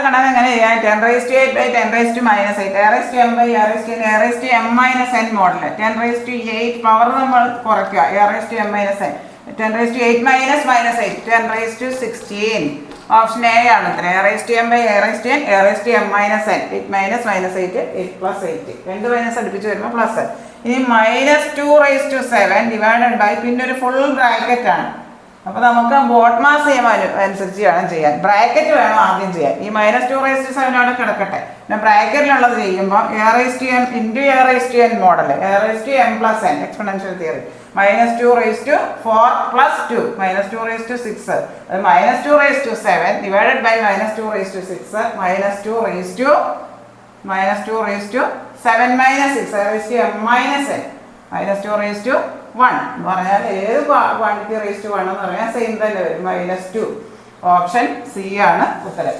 കണക്ക് എങ്ങനെ ചെയ്യാം? 10⁻8/10⁻⁻8 (a⁻m/a⁻n മോഡൽ. 10⁻8 പവർ നമ്മൾ കുറയ്ക്കുക, a⁻m-n. 10⁻8 - -8 10⁻16. ഓപ്ഷൻ എ ആണ് ഉത്തരം. a⁻m/a⁻n a⁻m-n 8 - -8 8 + 8 രണ്ട് മൈനസ് അടുപ്പിച്ച് വരുമ്പോൾ പ്ലസ്. ഇനി -2�7 ഡിവൈഡഡ് ബൈ പിന്നെ ഒരു ഫുൾ ബ്രാക്കറ്റ് ആണ്. അപ്പോൾ നമുക്ക് ബോട്ട് മാസ് നിയമം അനുസരിച്ച് വേണം ചെയ്യാൻ. ബ്രാക്കറ്റ് വേണം ആദ്യം ചെയ്യാൻ. ഈ -2�7 അവിടെ കിടക്കട്ടെ. പിന്നെ ബ്രാക്കറ്റിലുള്ളത് ചെയ്യുമ്പോൾ a⁻m × a⁻n model a⁻m+n exponential theory. -2⁴ + 2 -2⁶. അത് -2�7 ഡിവൈഡഡ് ബൈ -2⁶ -2⁻7 - 6 -2⁻n -2⁴ എന്ന് പറഞ്ഞാൽ ഏത് ക്വാണ്ടിറ്റി റേസ് ടു 1 എന്ന് പറഞ്ഞാൽ സെയിം തന്നെ വരും -2. ഓപ്ഷൻ സി ആണ് ഉത്തരം.